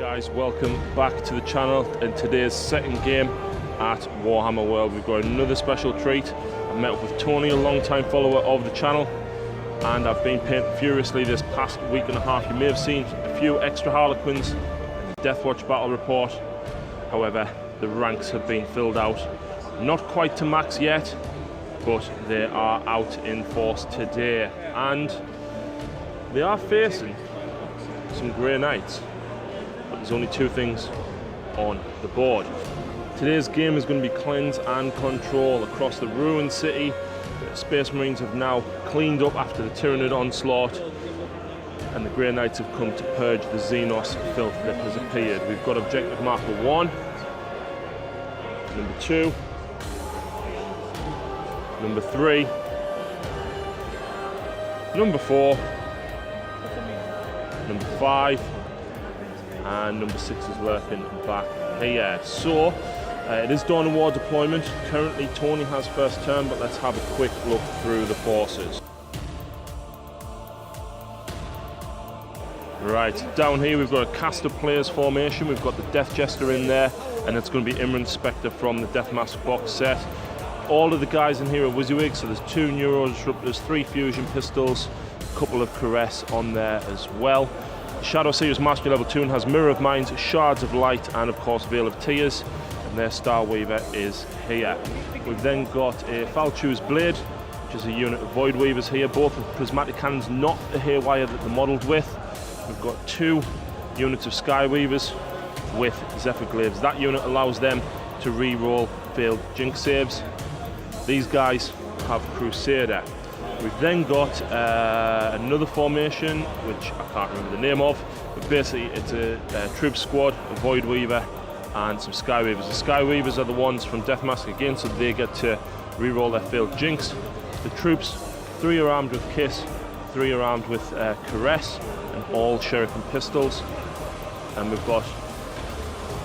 Guys, welcome back to the channel. In today's second game at Warhammer World, we've got another special treat. I met up with Tony, a long-time follower of the channel, and I've been painting furiously this past week and a half. You may have seen a few extra Harlequins in the Deathwatch battle report. However, the ranks have been filled out. Not quite to max yet, but they are out in force today, and they are facing some Grey Knights. But there's only two things on the board. Today's game is going to be cleanse and control across the ruined city. The Space Marines have now cleaned up after the Tyranid onslaught, and the Grey Knights have come to purge the Xenos filth that has appeared. We've got objective marker 1, number 2, number 3, number 4, number 5, and number 6 is lurking back here. So it is Dawn of War deployment. Currently Tony has first turn, but let's have a quick look through the forces. Right, down here we've got a cast of players formation. We've got the Death Jester in there, and it's going to be Imran Spectre from the Death Mask box set. All of the guys in here are WYSIWYGs, so there's 2 Neuro Disruptors, 3 Fusion Pistols, a couple of Caress on there as well. Shadow Seer's Mastery level 2 and has Mirror of Minds, Shards of Light, and of course Veil of Tears, and their Star Weaver is here. We've then got a Falchu's Blade, which is a unit of Void Weavers here, both with prismatic cannons, not the haywire that they're modelled with. We've got 2 units of Sky Weavers with Zephyr Glaives. That unit allows them to re-roll failed Jinx saves. These guys have Crusader. We've then got another formation, which I can't remember the name of, but basically it's a troop squad, a Void Weaver, and some Sky Weavers. The Sky Weavers are the ones from Death Mask again, so they get to re-roll their failed Jinx. The troops, 3 are armed with Kiss, 3 are armed with Caress, and all Shuriken pistols. And we've got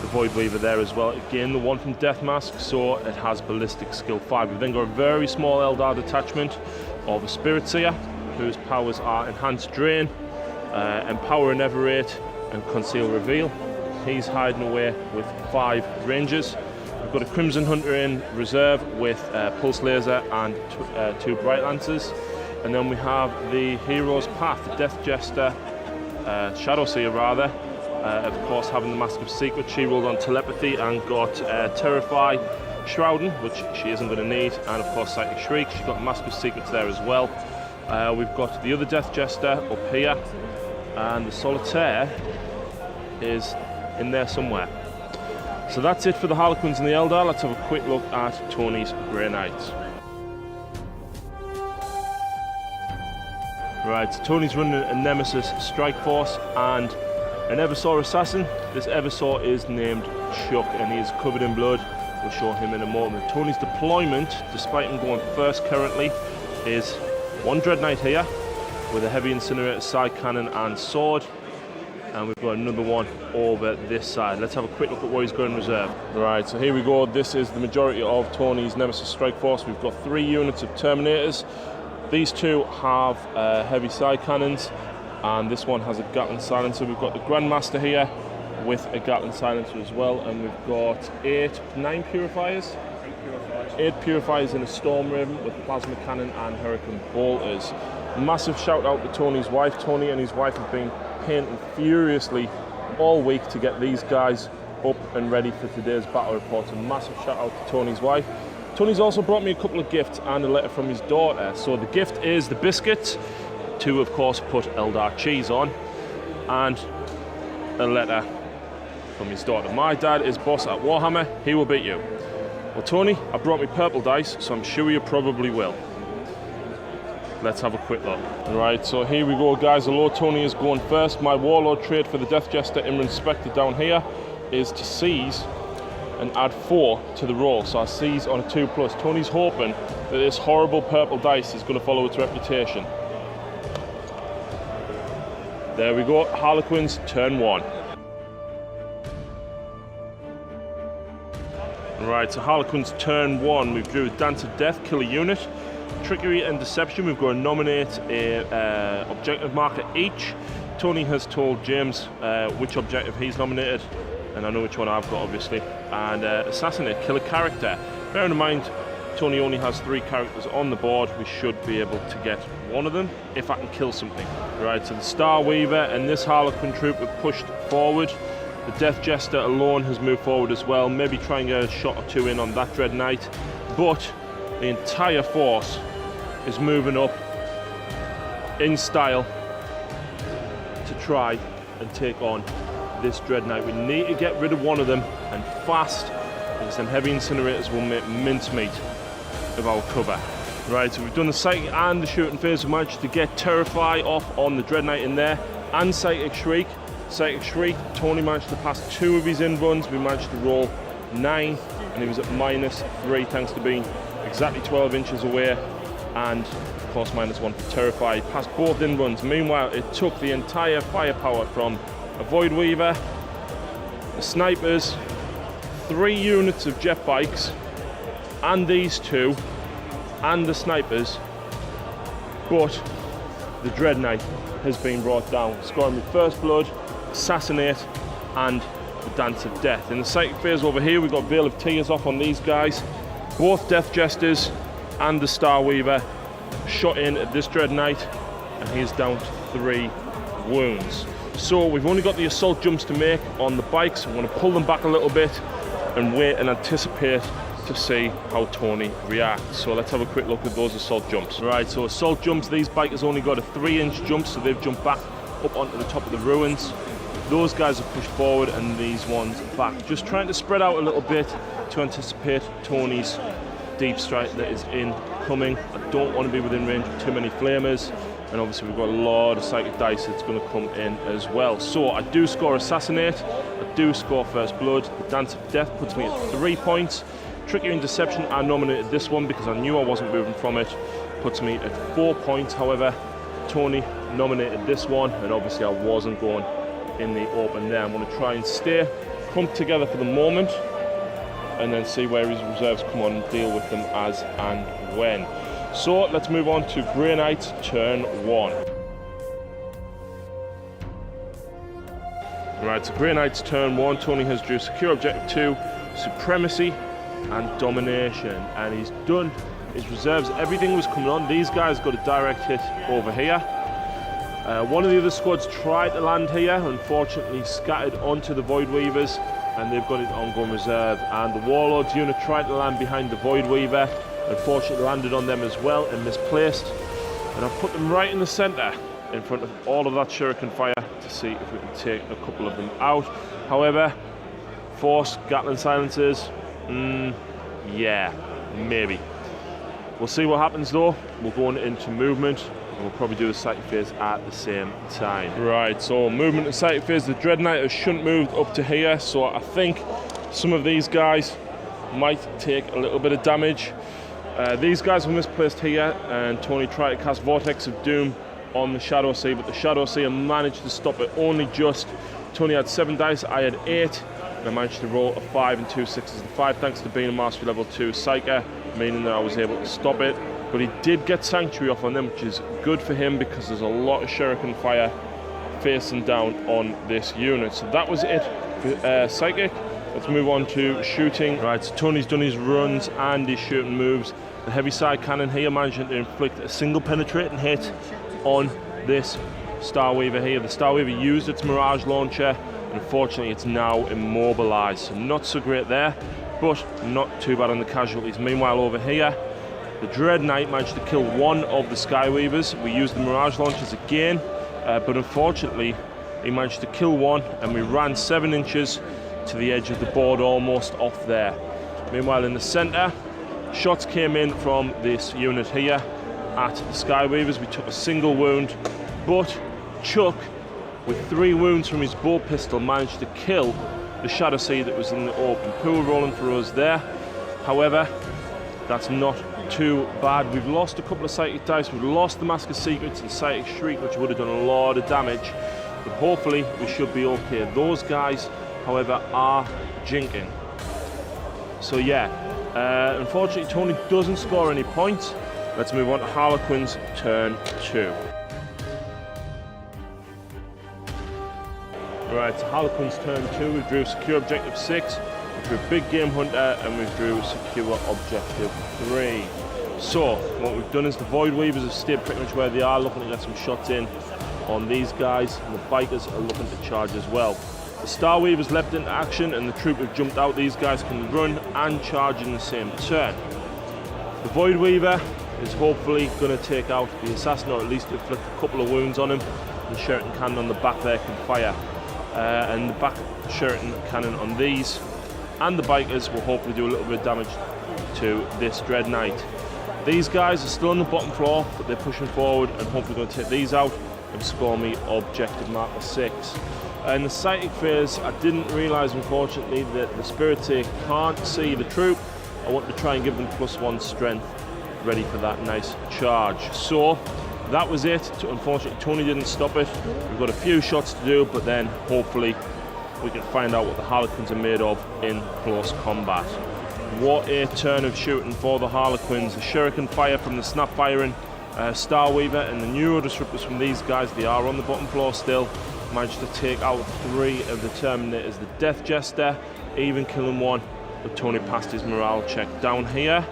the Void Weaver there as well, again the one from Death Mask, so it has ballistic skill 5. We've then got a very small Eldar detachment of a Spirit Seer, whose powers are Enhanced Drain, Empower and Everate, and Conceal Reveal. He's hiding away with 5 Rangers. We've got a Crimson Hunter in reserve with Pulse Laser and 2 Bright Lancers. And then we have the Hero's Path, the Death Jester, Shadow Seer rather, of course having the Mask of Secret. She rolled on Telepathy and got Terrify, Shrouding, which she isn't going to need, and of course Psychic Shriek. She's got Mask of Secrets there as well. We've got the other Death Jester up here, and the Solitaire is in there somewhere. So that's it for the Harlequins and the Eldar. Let's have a quick look at Tony's Grey Knights. Right, so Tony's running a Nemesis Strike Force and an Eversaw Assassin. This Eversaw is named Chuck, and he is covered in blood. We'll show him in a moment. Tony's deployment, despite him going first currently, is 1 Dread Knight here with a Heavy Incinerator, Side Cannon and Sword. And we've got another one over this side. Let's have a quick look at what he's got in reserve. Right, so here we go. This is the majority of Tony's Nemesis Strike Force. We've got 3 units of Terminators. These 2 have heavy side cannons, and this one has a Gatling Silencer. We've got the Grandmaster here with a Gatling Silencer as well, and we've got 9 Purifiers. 8 Purifiers in a Storm Raven with Plasma Cannon and Hurricane Bolters. Massive shout out to Tony's wife. Tony and his wife have been painting furiously all week to get these guys up and ready for today's battle report. A massive shout out to Tony's wife. Tony's also brought me a couple of gifts and a letter from his daughter. So the gift is the biscuits to, of course, put Eldar cheese on, and a letter from his daughter. My dad is boss at Warhammer. He will beat you. Well, Tony, I brought me purple dice, so I'm sure you probably will. Let's have a quick look. Right, so here we go, guys. Although Tony is going first, my Warlord trait for the Death Jester Imran Spectre down here is to seize and add 4 to the roll. So I seize on a 2+. Tony's hoping that this horrible purple dice is going to follow its reputation. There we go, Harlequins, turn 1. Right, so Harlequins turn 1. We've drew a Dance of Death, kill a unit. Trickery and Deception, we've got to nominate a objective marker each Tony has told James which objective he's nominated, and I know which one I've got, obviously. And assassinate, kill a character. Bearing in mind, Tony only has 3 characters on the board. We should be able to get one of them if I can kill something. Right, so the Star Weaver and this Harlequin troop have pushed forward. The Death Jester alone has moved forward as well. Maybe try and get a shot or 2 in on that Dread Knight. But the entire force is moving up in style to try and take on this Dread Knight. We need to get rid of one of them, and fast, because then heavy incinerators will make mincemeat of our cover. Right, so we've done the Psychic and the shooting phase. We managed to get Terrify off on the Dread Knight in there, and Psychic Shriek. Psychic Shriek, Tony managed to pass 2 of his in-runs. We managed to roll 9, and he was at -3 thanks to being exactly 12 inches away, and of course -1 for Terrify. He passed both in-runs. Meanwhile, it took the entire firepower from a Void Weaver, the snipers, 3 units of jet bikes, and these 2, and the snipers, but the Dread Knight has been brought down, scoring with First Blood, Assassinate, and the Dance of Death. In the Psychic phase over here, we've got Veil of Tears off on these guys. Both Death Jesters and the Star Weaver shot in at this Dread Knight, and he's down to 3 wounds. So we've only got the assault jumps to make on the bikes. I'm going to pull them back a little bit and wait and anticipate to see how Tony reacts. So let's have a quick look at those assault jumps. Right, so assault jumps, these bikers only got a 3-inch jump, so they've jumped back up onto the top of the ruins. Those guys have pushed forward, and these ones back. Just trying to spread out a little bit to anticipate Tony's deep strike that is incoming. I don't want to be within range of too many flamers, and obviously we've got a lot of Psychic dice that's going to come in as well. So I do score Assassinate, I do score First Blood. The Dance of Death puts me at 3 points. Trickery and Deception, I nominated this one because I knew I wasn't moving from it. Puts me at 4 points. However, Tony nominated this one, and obviously I wasn't going in the open there. I'm going to try and stay clumped together for the moment, and then see where his reserves come on and deal with them as and when. So let's move on to Grey Knight's turn 1. Right, so Grey Knight's turn 1. Tony has drew Secure Objective 2, Supremacy, and Domination, and he's done his reserves. Everything was coming on. These guys got a direct hit over here. One of the other squads tried to land here, unfortunately scattered onto the Void Weavers, and they've got it ongoing reserve. And the Warlords unit tried to land behind the Void Weaver, unfortunately landed on them as well and misplaced. And I've put them right in the centre, in front of all of that shuriken fire, to see if we can take a couple of them out. However, force Gatling silencers, yeah, maybe. We'll see what happens though. We're going into movement, and we'll probably do the Psychic phase at the same time. Right, so movement and Psychic phase. The Dread Knight has shunt moved up to here, so I think some of these guys might take a little bit of damage. These guys were misplaced here, and Tony tried to cast Vortex of Doom on the Shadow Sea, but the Shadow Sea managed to stop it only just. Tony had 7 dice, I had 8, and I managed to roll a 5 and 2 6s. The 5 thanks to being a Mastery Level 2 Psyker, meaning that I was able to stop it. But he did get Sanctuary off on them, which is good for him because there's a lot of shuriken fire facing down on this unit. So that was it for Psychic. Let's move on to shooting. Right, so Tony's done his runs and his shooting moves. The heavy side cannon here managing to inflict a single penetrating hit on this Star Weaver here. The Star Weaver used its Mirage launcher, and unfortunately it's now immobilized. So not so great there, but not too bad on the casualties. Meanwhile over here, the Dread Knight managed to kill 1 of the Sky Weavers. We used the Mirage launchers again, but unfortunately he managed to kill 1, and we ran 7 inches to the edge of the board, almost off there. Meanwhile in the center, shots came in from this unit here at the Sky Weavers. We took a single wound, but Chuck, with 3 wounds from his bow pistol, managed to kill the Shadow Sea that was in the open. Pool rolling for us there. However, that's not too bad. We've lost a couple of Psychic dice. We've lost the Mask of Secrets and Psychic Shriek, which would have done a lot of damage, but hopefully we should be okay. Those guys, however, are jinking. So yeah, unfortunately Tony doesn't score any points. Let's move on to Harlequins turn 2. Right, so Harlequins turn 2, we drew secure objective 6, we drew big game hunter, and we drew secure objective 3. So, what we've done is the Void Weavers have stayed pretty much where they are, looking to get some shots in on these guys, and the Bikers are looking to charge as well. The Star Weavers leapt into action, and the troop have jumped out. These guys can run and charge in the same turn. The Void Weaver is hopefully going to take out the Assassin, or at least inflict a couple of wounds on him. The Sheraton cannon on the back there can fire. And the back Sheraton cannon on these and the Bikers will hopefully do a little bit of damage to this Dread Knight. These guys are still on the bottom floor, but they're pushing forward and hopefully going to take these out and score me objective marker 6. In the Psychic phase, I didn't realise, unfortunately, that the Spirit Seer can't see the troop. I want to try and give them +1 strength, ready for that nice charge. So that was it. Unfortunately, Tony didn't stop it. We've got a few shots to do, but then hopefully we can find out what the Harlequins are made of in close combat. What a turn of shooting for the Harlequins. The Shuriken fire from the snap firing Star Weaver and the Neuro Disruptors from these guys. They are on the bottom floor still. Managed to take out 3 of the Terminators. The Death Jester, even killing 1, but Tony passed his morale check. Down here,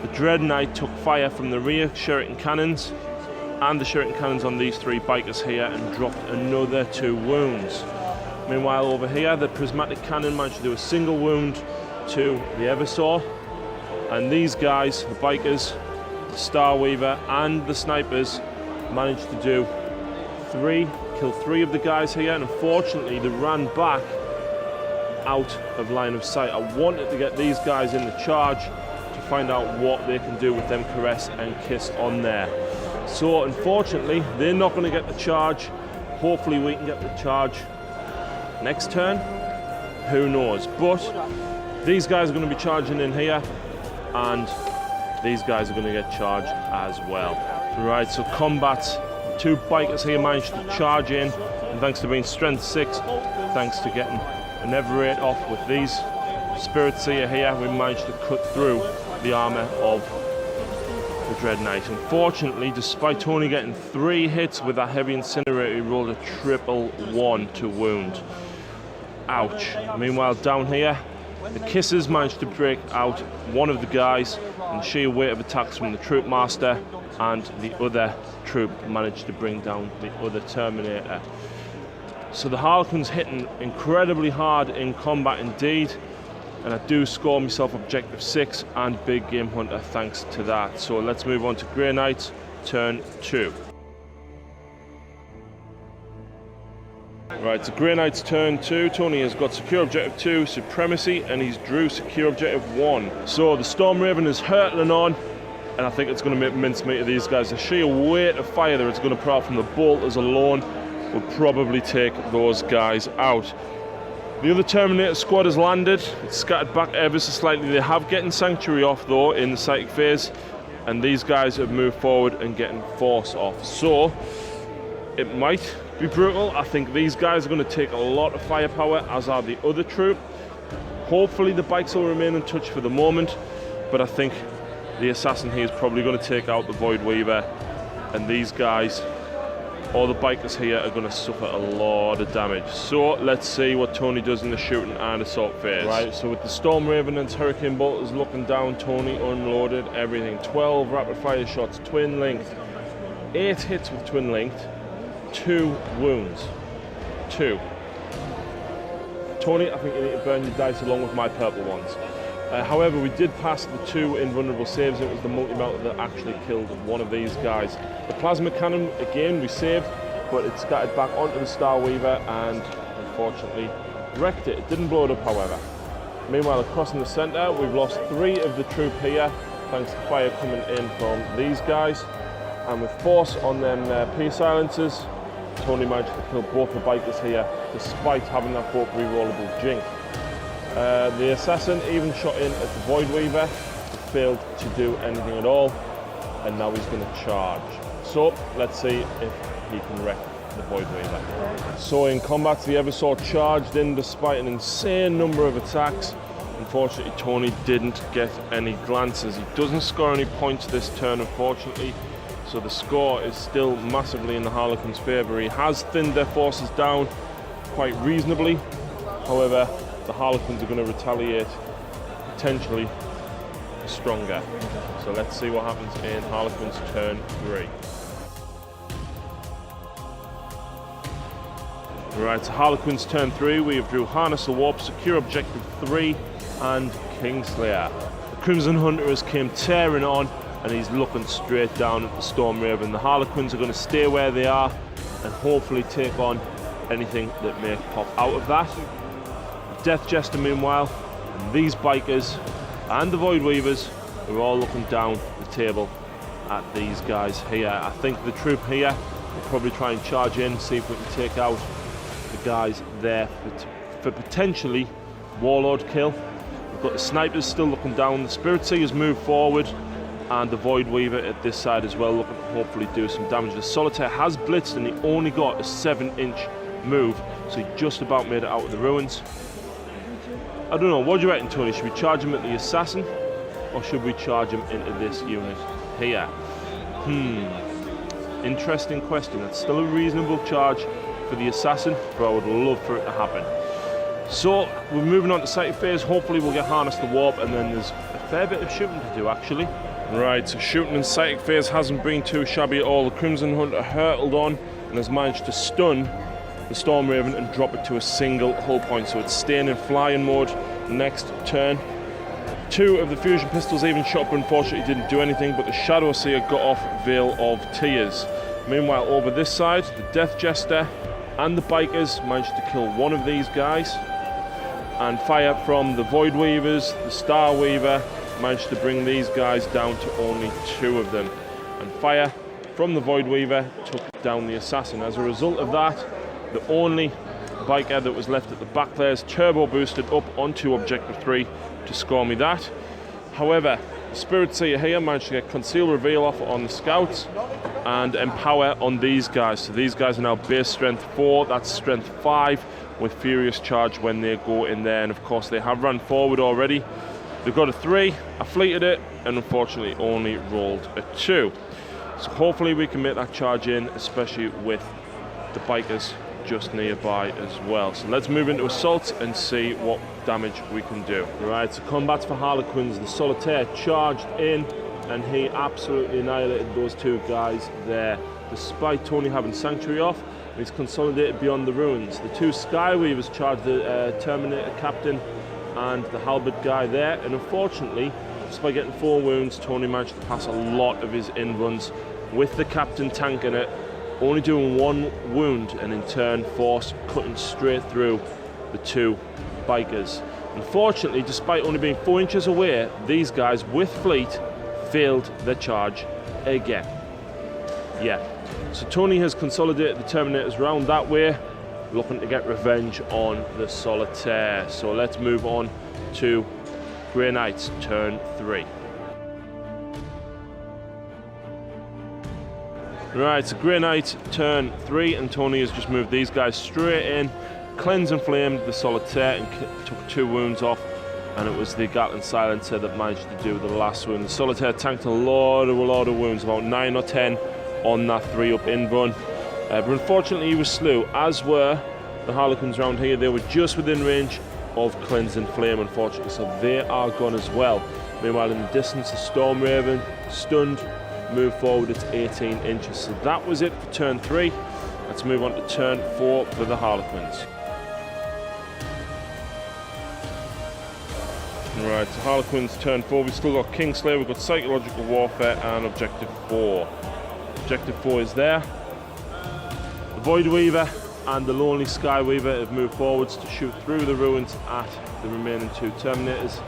the Dread Knight took fire from the rear Shuriken cannons and the Shuriken cannons on these 3 Bikers here and dropped another 2 wounds. Meanwhile, over here, the Prismatic Cannon managed to do a single wound to the Eversaw, and these guys, the Bikers, the Star Weaver and the Snipers, managed to do kill 3 of the guys here, and unfortunately they ran back out of line of sight. I wanted to get these guys in the charge to find out what they can do with them Caress and Kiss on there. So unfortunately they're not going to get the charge. Hopefully we can get the charge next turn, who knows. But these guys are going to be charging in here, and these guys are going to get charged as well. Right, so combat. 2 Bikers here managed to charge in, and thanks to being strength 6, thanks to getting an Everate off with these Spirit Seer here, we managed to cut through the armour of the Dread Knight. Unfortunately, despite Tony getting 3 hits with that heavy incinerator, he rolled a triple 1 to wound. Ouch. Meanwhile, down here, the Kisses managed to break out 1 of the guys, and the sheer weight of attacks from the Troop Master, and the other troop managed to bring down the other Terminator. So the Harlequins hitting incredibly hard in combat indeed, and I do score myself objective 6 and big game hunter thanks to that. So let's move on to Grey Knights turn 2. Right, so Grey Knights turn 2. Tony has got secure objective 2, supremacy, and he's drew secure objective 1. So the Storm Raven is hurtling on, and I think it's going to make mincemeat of these guys. The sheer weight of fire that it's going to put out from the bolters alone will probably take those guys out. The other Terminator squad has landed. It's scattered back ever so slightly. They have getting Sanctuary off though in the Psychic phase, and these guys have moved forward and getting Force off. So it might be brutal. I think these guys are going to take a lot of firepower, as are the other troop. Hopefully the Bikes will remain in touch for the moment, but I think the Assassin here is probably going to take out the Void Weaver, and these guys, or the Bikers here, are going to suffer a lot of damage. So let's see what Tony does in the shooting and assault phase. Right, so with the Storm Raven and Hurricane Bolters looking down, Tony unloaded everything. 12 rapid fire shots, twin linked, 8 hits with twin linked, 2 wounds. 2. Tony, I think you need to burn your dice along with my purple ones. However, we did pass the 2 invulnerable saves. It was the multi-melter that actually killed 1 of these guys. The plasma cannon, again, we saved, but it scattered back onto the Star Weaver and unfortunately wrecked it. It didn't blow it up, however. Meanwhile, across in the centre, we've lost 3 of the troop here, thanks to fire coming in from these guys. And with Force on them P-silencers, Tony managed to kill both the Bikers here, despite having that both rerollable Jink. The Assassin even shot in at the Void Weaver, failed to do anything at all, and now he's going to charge. So let's see if he can wreck the Void Weaver. So in combat, the Eversaw charged in despite an insane number of attacks. Unfortunately, Tony didn't get any glances. He doesn't score any points this turn, unfortunately, so the score is still massively in the Harlequins' favour. He has thinned their forces down, quite reasonably. However, the Harlequins are going to retaliate potentially stronger. So let's see what happens in Harlequins turn 3. Right, so Harlequins turn 3, we have drew Harness the Warp, Secure Objective 3 and Kingslayer. The Crimson Hunter has came tearing on and he's looking straight down at the Storm Raven. The Harlequins are going to stay where they are and hopefully take on anything that may pop out of that. The Death Jester meanwhile, and these bikers and the Void Weavers are all looking down the table at these guys here. I think the troop here will probably try and charge in, see if we can take out the guys there for potentially Warlord kill. We've got the Snipers still looking down, the Spirit Seers move forward, and the Void Weaver at this side as well, looking to hopefully do some damage. The Solitaire has blitzed and he only got a 7-inch move, so he just about made it out of the ruins. I don't know, what do you reckon, Tony? Should we charge him at the Assassin, or should we charge him into this unit here? Interesting question. That's still a reasonable charge for the Assassin, but I would love for it to happen. So we're moving on to Psychic Phase. Hopefully we'll get Harness the Warp, and then there's a fair bit of shooting to do actually. Right, so shooting in Psychic Phase hasn't been too shabby at all. The Crimson Hunter hurtled on and has managed to stun the Storm Raven and drop it to a single hull point, so it's staying in flying mode next turn. 2 of the fusion pistols even shot, but unfortunately didn't do anything, but the Shadow Seer got off Veil of Tears. Meanwhile, over this side, the Death Jester and the Bikers managed to kill one of these guys, and fire from the Void Weavers, the Star Weaver, managed to bring these guys down to only 2 of them, and fire from the Void Weaver took down the Assassin. As a result of that, the only biker that was left at the back there is turbo boosted up onto Objective 3 to score me that. However, the Spirit Seer here managed to get Conceal Reveal off on the Scouts and Empower on these guys. So these guys are now base strength 4, that's strength 5 with Furious Charge when they go in there, and of course they have run forward already. They've got a 3, I fleeted it, and unfortunately only rolled a 2. So hopefully we can make that charge in, especially with the bikers just nearby as well. So let's move into assault and see what damage we can do. Right, so combats for Harlequins. The Solitaire charged in and he absolutely annihilated those 2 guys there. Despite Tony having Sanctuary off, he's consolidated beyond the ruins. The 2 Skyweavers charged the Terminator Captain and the Halberd guy there, and unfortunately, despite getting 4 wounds, Tony managed to pass a lot of his in-runs with the Captain tanking it, only doing 1 wound, and in turn force cutting straight through the 2 bikers. Unfortunately, despite only being 4 inches away, these guys with fleet failed their charge again. Yeah, so Tony has consolidated the Terminators round that way, looking to get revenge on the Solitaire. So let's move on to Grey Knights turn 3. Right, so Grey Knight turn 3, and Tony has just moved these guys straight in, cleansed and flamed the Solitaire and took 2 wounds off, and it was the Gatling Silencer that managed to do the last wound. The Solitaire tanked a lot of wounds, about 9 or 10 on that 3-up in run. But unfortunately he was slew, as were the Harlequins round here. They were just within range of Cleanse and Flame, unfortunately, so they are gone as well. Meanwhile, in the distance, the Storm Raven, stunned, move forward, it's 18 inches. So that was it for turn 3. Let's move on to turn 4 for the Harlequins. Right, so Harlequins turn 4. We've still got Kingslayer, we've got Psychological Warfare and Objective 4. Objective 4 is there. The Void Weaver and the Lonely Sky Weaver have moved forwards to shoot through the ruins at the remaining 2 Terminators,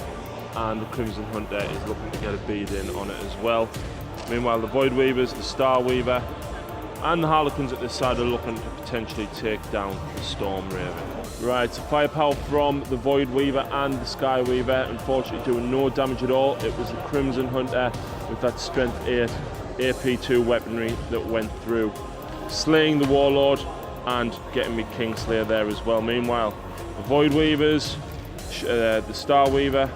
and the Crimson Hunter is looking to get a bead in on it as well. Meanwhile, the Void Weavers, the Star Weaver, and the Harlequins at this side are looking to potentially take down the Storm Raven. Right, so firepower from the Void Weaver and the Sky Weaver, unfortunately doing no damage at all. It was the Crimson Hunter with that Strength 8 AP2 weaponry that went through, slaying the Warlord and getting me Kingslayer there as well. Meanwhile, the Void Weavers, the Star Weaver,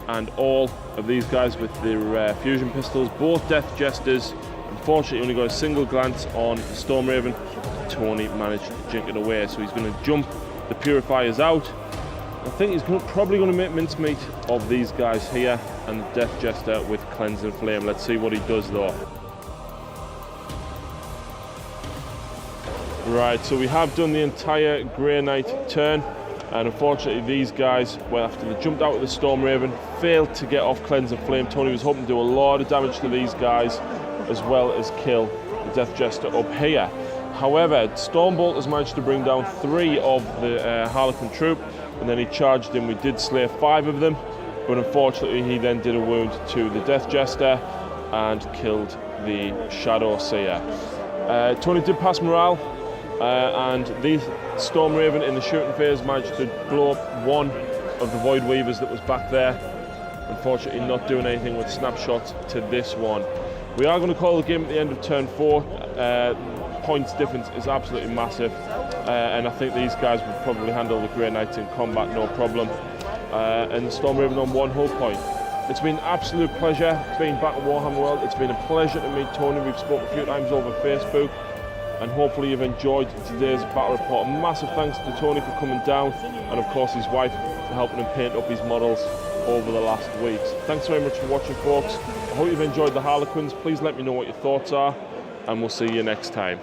and all of these guys with their fusion pistols, both Death Jesters, unfortunately only got a single glance on the Storm Raven. Tony managed to jink it away, so he's going to jump the Purifier's out. I think he's probably going to make mincemeat of these guys here and the Death Jester with Cleansing Flame. Let's see what he does though. Right, so we have done the entire Grey Knight turn, and unfortunately these guys, well, after they jumped out of the Storm Raven, failed to get off Cleansing Flame. Tony was hoping to do a lot of damage to these guys as well as kill the Death Jester up here. However, Stormbolt has managed to bring down 3 of the Harlequin troop, and then he charged in. We did slay 5 of them, but unfortunately he then did a wound to the Death Jester and killed the Shadow Seer. Tony did pass morale, and the Storm Raven in the shooting phase managed to blow up 1 of the Void Weavers that was back there. Unfortunately not doing anything with snapshots to this one. We are going to call the game at the end of turn 4. Points difference is absolutely massive, and I think these guys would probably handle the Grey Knights in combat no problem. And the Storm Raven on 1 hull point. It's been an absolute pleasure being back at Warhammer World. It's been a pleasure to meet Tony. We've spoken a few times over Facebook, and hopefully you've enjoyed today's battle report. A massive thanks to Tony for coming down, and of course his wife for helping him paint up his models over the last weeks. Thanks very much for watching, folks. I hope you've enjoyed the Harlequins. Please let me know what your thoughts are, and we'll see you next time.